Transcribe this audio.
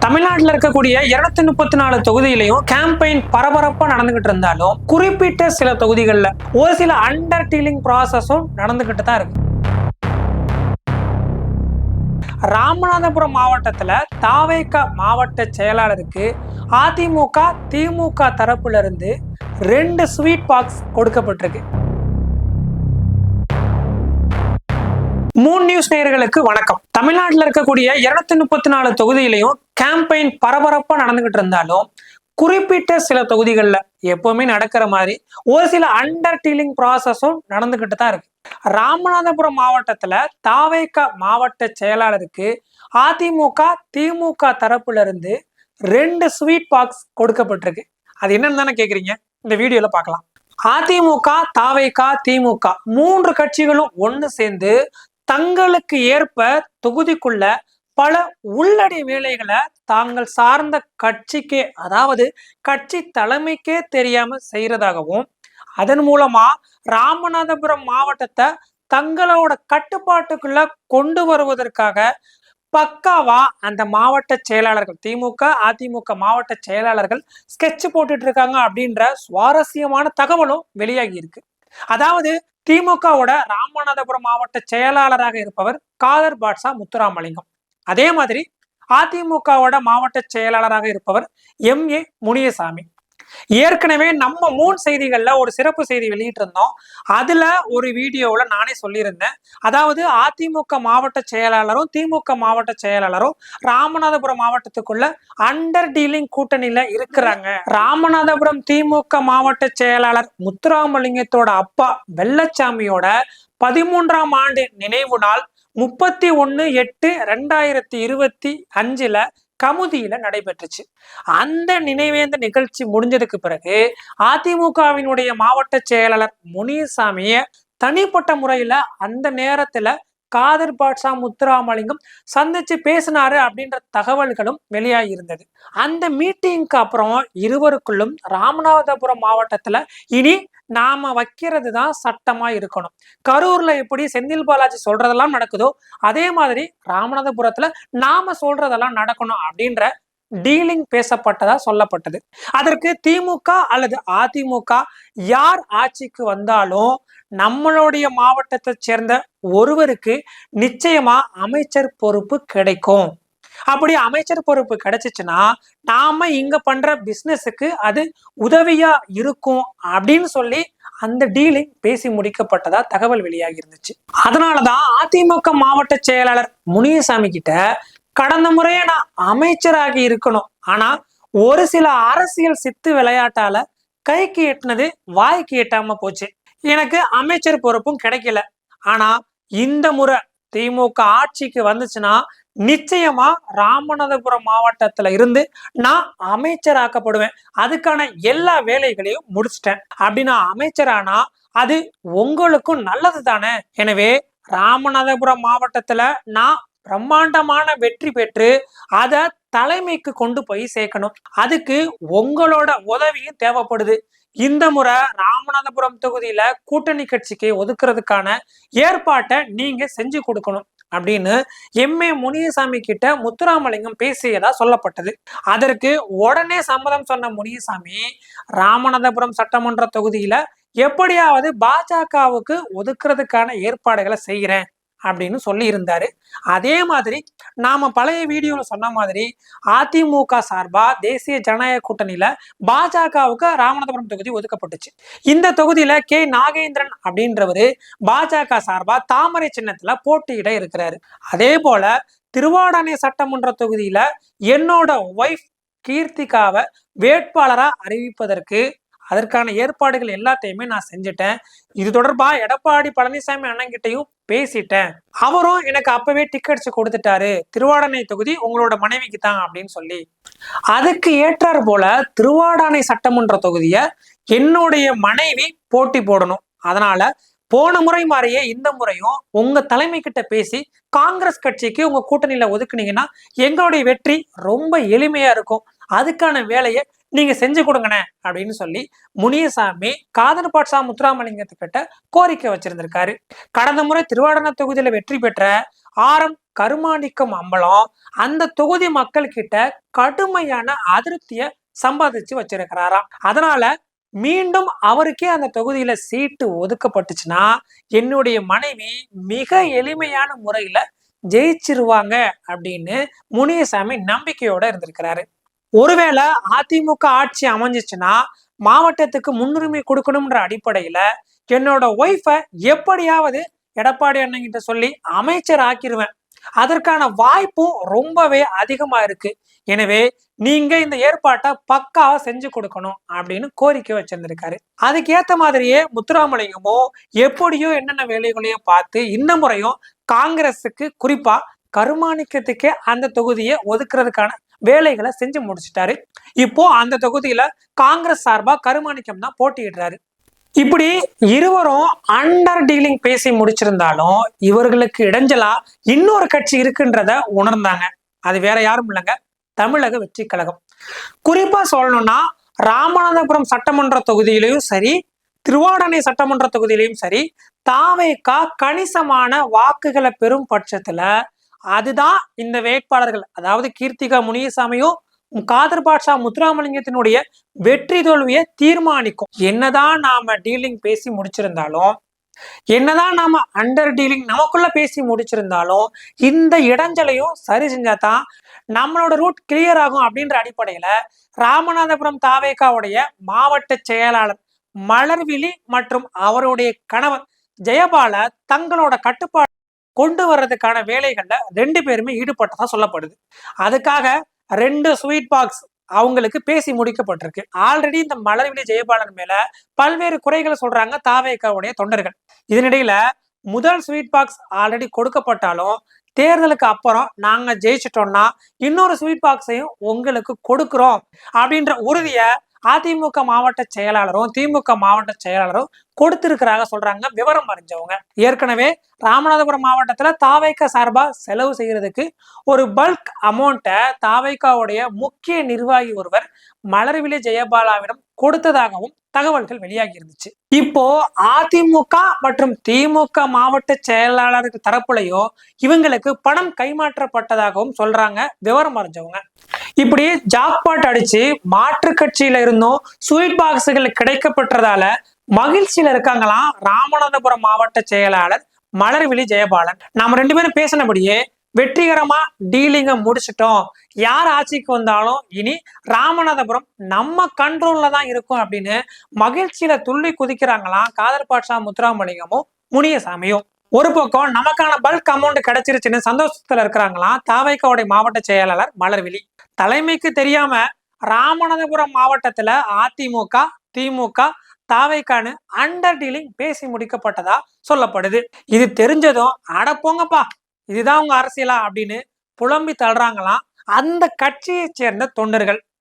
தமிழ்நாட்டில் இருக்கக்கூடிய 234 தொகுதியிலையும் கேம்பெயின் பரபரப்பா நடந்துகிட்டு இருந்தாலும் குறிப்பிட்ட சில தொகுதிகளில் ஒரு சில அண்டர் டீலிங் ப்ராசஸும் நடந்துகிட்டு தான் இருக்கு. ராமநாதபுரம் மாவட்டத்துல தாவேக மாவட்ட செயலாளருக்கு அதிமுக திமுக தரப்புல இருந்து 2 ஸ்வீட் பாக்ஸ் கொடுக்கப்பட்டிருக்கு. 3 நியூஸ் நேயர்களுக்கு வணக்கம். தமிழ்நாட்டில் இருக்கக்கூடிய 234 தொகுதியிலையும் கேம்பெயின் பரபரப்பா நடந்துகிட்டு இருந்தாலும் குறிப்பிட்ட சில தொகுதிகளில் எப்பவுமே நடக்கிற மாதிரி ஒரு சில அண்டர் டீலிங் ப்ராசஸும் நடந்துகிட்டு தான் இருக்கு. ராமநாதபுரம் மாவட்டத்துல தாவேக மாவட்ட செயலாளருக்கு அதிமுக திமுக தரப்புல இருந்து 2 ஸ்வீட் பாக்ஸ் கொடுக்கப்பட்டிருக்கு. அது என்னன்னு தானே கேக்குறீங்க, இந்த வீடியோல பார்க்கலாம். அதிமுக தாவேக திமுக 3 கட்சிகளும் ஒன்னு சேர்ந்து தங்களுக்கு ஏற்ப தொகுதிக்குள்ள பல உள்ளடி வேலைகளை தாங்கள் சார்ந்த கட்சிக்கே, அதாவது கட்சி தலைமைக்கே தெரியாம செய்யறதாகவும், அதன் மூலமா ராமநாதபுரம் மாவட்டத்தை தங்களோட கட்டுப்பாட்டுக்குள்ள கொண்டு வருவதற்காக பக்காவா அந்த மாவட்ட செயலாளர்கள், திமுக அதிமுக மாவட்ட செயலாளர்கள் ஸ்கெட்ச் போட்டுட்டு இருக்காங்க அப்படின்ற சுவாரஸ்யமான தகவலும் வெளியாகி இருக்கு. அதாவது திமுகவோட ராமநாதபுரம் மாவட்ட செயலாளராக இருப்பவர் காதர் பாட்ஷா முத்துராமலிங்கம், அதே மாதிரி அதிமுகவோட மாவட்ட செயலாளராக இருப்பவர் MA முனியசாமி. ஏற்கனவே நம்ம 3 செய்திகள்ல ஒரு சிறப்பு செய்தி வெளியிட்டு இருந்தோம். அதுல ஒரு வீடியோல நானே சொல்லியிருந்தேன், அதாவது அதிமுக மாவட்ட செயலாளரும் திமுக மாவட்ட செயலாளரும் ராமநாதபுரம் மாவட்டத்துக்குள்ள அண்டர் டீலிங் கூட்டணியில இருக்கிறாங்க. ராமநாதபுரம் திமுக மாவட்ட செயலாளர் முத்துராமலிங்கத்தோட அப்பா வெள்ளச்சாமியோட 13ஆம் ஆண்டு நினைவு நாள் 31/8/2025 கமுதியில நடைபெற்றுச்சு. அந்த நினைவேந்த நிகழ்ச்சி முடிஞ்சதுக்கு பிறகு அதிமுகவினுடைய மாவட்ட செயலாளர் முனியசாமிய தனிப்பட்ட முறையில அந்த நேரத்துல காதர் பாட்ஷா முத்துராமலிங்கம் சந்திச்சு பேசினாரு அப்படின்ற தகவல்களும் வெளியாகி இருந்தது. அந்த மீட்டிங்க்கு அப்புறம் இருவருக்குள்ளும் ராமநாதபுரம் மாவட்டத்துல இனி நாம வைக்கிறது தான் சட்டமா இருக்கணும், கரூர்ல எப்படி செந்தில் பாலாஜி சொல்றதெல்லாம் நடக்குதோ அதே மாதிரி ராமநாதபுரத்துல நாம சொல்றதெல்லாம் நடக்கணும் அப்படின்ற டீலிங் பேசப்பட்டதா சொல்லப்பட்டது. அதற்கு திமுக அல்லது அதிமுக யார் ஆட்சிக்கு வந்தாலும் நம்மளுடைய மாவட்டத்தை சேர்ந்த ஒருவருக்கு நிச்சயமா அமைச்சர் பொறுப்பு கிடைக்கும். அப்படி அமைச்சர் பொறுப்பு கிடைச்சிச்சுன்னா நாம இங்க பண்ற பிசினஸுக்கு அது உதவியா இருக்கும் அப்படின்னு சொல்லி அந்த டீலிங் பேசி முடிக்கப்பட்டதா தகவல் வெளியாகி இருந்துச்சு. அதனாலதான் அதிமுக மாவட்ட செயலாளர் முனியசாமி கிட்ட கடந்த முறையே நான் அமைச்சராகி இருக்கணும், ஆனா ஒரு சில அரசியல் சித்து விளையாட்டால கைக்கு எட்டினது வாய்க்கு எட்டாம போச்சு, எனக்கு அமைச்சர் பொறுப்பும் கிடைக்கல, ஆனா இந்த முறை திமுக ஆட்சிக்கு வந்துச்சுன்னா நிச்சயமா ராமநாதபுரம் மாவட்டத்துல இருந்து நான் அமைச்சராக்கப்படுவேன், அதுக்கான எல்லா வேலைகளையும் முடிச்சிட்டேன், அப்படி நான் அமைச்சரானா அது உங்களுக்கும் நல்லது தானே. எனவே ராமநாதபுரம் மாவட்டத்துல நான் பிரம்மாண்டமான வெற்றி பெற்று அதை தலைமைக்கு கொண்டு போய் சேர்க்கணும், அதுக்கு உங்களோட உதவியும் தேவைப்படுது. இந்த முறை ராமநாதபுரம் தொகுதியில கூட்டணி கட்சிக்கு ஒதுக்குறதுக்கான ஏற்பாட்டை நீங்க செஞ்சு கொடுக்கணும் அப்படின்னு MA முனியசாமி கிட்ட முத்துராமலிங்கம் பேசியதா சொல்லப்பட்டது. அதற்கு உடனே சம்மதம் சொன்ன முனியசாமி ராமநாதபுரம் சட்டமன்ற தொகுதியில எப்படியாவது பாஜகவுக்கு ஒதுக்குறதுக்கான ஏற்பாடுகளை செய்கிறேன் அப்படின்னு சொல்லி இருந்தாரு. அதே மாதிரி நாம பழைய வீடியோல சொன்ன மாதிரி அதிமுக சார்பா தேசிய ஜனநாயக கூட்டணியில பாஜகவுக்கு ராமநாதபுரம் தொகுதி ஒதுக்கப்பட்டுச்சு. இந்த தொகுதியில நாகேந்திரன் அப்படின்றவரு பாஜக சார்பா தாமரை சின்னத்துல போட்டியிட இருக்கிறாரு. அதே போல திருவாடானை சட்டமன்ற தொகுதியில என்னோட ஒய்ஃப் கீர்த்திகாவை வேட்பாளரா அறிவிப்பதற்கு அதற்கான ஏற்பாடுகள் எல்லாத்தையுமே நான் செஞ்சுட்டேன். இது தொடர்பா எடப்பாடி பழனிசாமி அண்ணன்கிட்டையும் பேசிட்டேன், அவரும் எனக்கு அப்பவே டிக்கெட்ஸ் கொடுத்துட்டாரு, திருவாடானை தொகுதி உங்களோட மனைவிக்கு தான் அப்படின்னு சொல்லி. அதுக்கு ஏற்றார் போல திருவாடானை சட்டமன்ற தொகுதிய என்னுடைய மனைவி போட்டி போடணும், அதனால போன முறை மாதிரியே இந்த முறையும் உங்க தலைமை கிட்ட பேசி காங்கிரஸ் கட்சிக்கு உங்க கூட்டணியில ஒதுக்குனீங்கன்னா எங்களுடைய வெற்றி ரொம்ப எளிமையா இருக்கும், அதுக்கான வேலையை நீங்க செஞ்சு கொடுங்கண்ணே அப்படின்னு சொல்லி முனியசாமி காதர் பாட்ஷா முத்துராமலிங்கத்துக்கிட்ட கோரிக்கை வச்சிருந்திருக்காரு. கடந்த முறை திருவாடானை தொகுதியில வெற்றி பெற்ற RM கருமாணிக்கம் அம்பலம் அந்த தொகுதி மக்கள் கிட்ட கடுமையான அதிருப்திய சம்பாதிச்சு வச்சிருக்கிறாராம். அதனால மீண்டும் அவருக்கே அந்த தொகுதியில சீட்டு ஒதுக்கப்பட்டுச்சுன்னா என்னுடைய மனைவி மிக எளிமையான முறையில ஜெயிச்சிருவாங்க அப்படின்னு முனியசாமி நம்பிக்கையோட இருந்திருக்கிறாரு. ஒருவேளை அதிமுக ஆட்சி அமைஞ்சிச்சுன்னா மாவட்டத்துக்கு முன்னுரிமை கொடுக்கணும்ன்ற அடிப்படையில என்னோட ஒய்ஃப எப்படியாவது எடப்பாடி அண்ணன் கிட்ட சொல்லி அமைச்சர் ஆக்கிருவேன். அதற்கான வாய்ப்பும் ரொம்பவே அதிகமா இருக்கு. எனவே நீங்க இந்த ஏற்பாட்டை பக்காவா செஞ்சு கொடுக்கணும் அப்படின்னு கோரிக்கை வச்சிருந்திருக்காரு. அதுக்கு ஏத்த மாதிரியே முத்துராமலிங்கமும் எப்படியோ என்னென்ன வேலைகளையும் பார்த்து இந்த முறையும் காங்கிரஸுக்கு குறிப்பா கருமாணிக்கத்துக்கே அந்த தொகுதியை ஒதுக்குறதுக்கான வேலைகளை செஞ்சு முடிச்சிட்டாரு. இப்போ அந்த தொகுதியில காங்கிரஸ் சார்பா கருமாணிக்கம் தான் போட்டியிடுறாரு. இப்படி இருவரும் அண்டர் டீலிங் பேசி முடிச்சிருந்தாலும் இவர்களுக்கு இடைஞ்சலா இன்னொரு கட்சி இருக்குன்றத உணர்ந்தாங்க. அது வேற யாரும் இல்லைங்க, தமிழக வெற்றி கழகம். குறிப்பா சொல்லணும்னா ராமநாதபுரம் சட்டமன்ற தொகுதியிலையும் சரி, திருவாடனை சட்டமன்ற தொகுதியிலையும் சரி, தாவேகா கணிசமான வாக்குகளை பெறும் பட்சத்துல அதுதான் இந்த வேட்பாளர்கள், அதாவது கீர்த்திகா முனியசாமியும் காதர் பாட்ஷா முத்துராமலிங்கத்தினுடைய வெற்றி தோல்வியை தீர்மானிக்கும். என்னதான் நாம டீலிங் பேசி முடிச்சிருந்தாலும், என்னதான் நாம அண்டர் டீலிங் நமக்குள்ள பேசி முடிச்சிருந்தாலும், இந்த இடைஞ்சலையும் சரி செஞ்சாதான் நம்மளோட ரூட் கிளியர் ஆகும் அப்படின்ற அடிப்படையில ராமநாதபுரம் தாவேகாவுடைய மாவட்ட செயலாளர் மலர்விழி மற்றும் அவருடைய கணவர் ஜெயபால தங்களோட கட்டுப்பாடு கொண்டு வர்றதுக்கான வேலைகள்ல 2 பேருமே ஈடுபட்டதா சொல்லப்படுது. அதுக்காக 2 ஸ்வீட் பாக்ஸ் அவங்களுக்கு பேசி முடிக்கப்பட்டிருக்கு. ஆல்ரெடி இந்த மலர்விழி ஜெயபாலன் மேல பல்வேறு குறைகளை சொல்றாங்க தாவேகாவுடைய தொண்டர்கள். இதனிடையில முதல் ஸ்வீட் பாக்ஸ் ஆல்ரெடி கொடுக்கப்பட்டாலும் தேர்தலுக்கு அப்புறம் நாங்க ஜெயிச்சிட்டோம்னா இன்னொரு ஸ்வீட் பாக்ஸையும் உங்களுக்கு கொடுக்கிறோம் அப்படின்ற உறுதிய அதிமுக மாவட்ட செயலாளரும் திமுக மாவட்ட செயலாளரும் கொடுத்திருக்கிறாங்க சொல்றாங்க விவரம் அறிஞ்சவங்க. ஏற்கனவே ராமநாதபுரம் மாவட்டத்துல தாவேகா சார்பா செலவு செய்யறதுக்கு ஒரு பல்க் அமௌண்ட்டை தாவேகாவுடைய முக்கிய நிர்வாகி ஒருவர் மலர்விழி ஜெயபாலாவிடம் கொடுத்ததாகவும் தகவல்கள் வெளியாகி இருந்துச்சு. இப்போ அதிமுக மற்றும் திமுக மாவட்ட செயலாளர்கள் தரப்புலையோ இவங்களுக்கு பணம் கைமாற்றப்பட்டதாகவும் சொல்றாங்க விவரம் அறிஞ்சவங்க. இப்படி ஜாக்பாட் அடிச்சு மாற்று கட்சியில இருந்தும் ஸ்வீட் பாக்ஸுகள் கிடைக்கப்பட்டதால மகிழ்ச்சியில இருக்காங்களாம் ராமநாதபுரம் மாவட்ட செயலாளர் மலர்விழி ஜெயபாலன். நாம 2 பேரும் பேசினபடியே வெற்றிகரமா டீலிங்க முடிச்சிட்டோம், யார் ஆட்சிக்கு வந்தாலும் இனி ராமநாதபுரம் நம்ம கண்ட்ரோல்ல தான் இருக்கும் அப்படின்னு மகிழ்ச்சியில துள்ளி குதிக்கிறாங்களாம் காதர் பாட்ஷா முத்துராமலிங்கமும் முனியசாமியும். ஒரு பக்கம் நமக்கான பல்க் அமௌண்ட் கிடைச்சிருச்சுன்னு சந்தோஷத்துல இருக்கிறாங்களாம் தாவேகாவுடைய மாவட்ட செயலாளர் மலர்விழி. தலைமைக்கு தெரியாம ராமநாதபுரம் மாவட்டத்துல அதிமுக திமுக தாவேகான்னு அண்டர் டீலிங் பேசி முடிக்கப்பட்டதா சொல்லப்படுது. இது தெரிஞ்சதும் அட போங்கப்பா இதுதான் உங்க அரசியலா அப்படின்னு புலம்பி தள்ளுறாங்களாம் அந்த கட்சியை சேர்ந்த தொண்டர்கள்.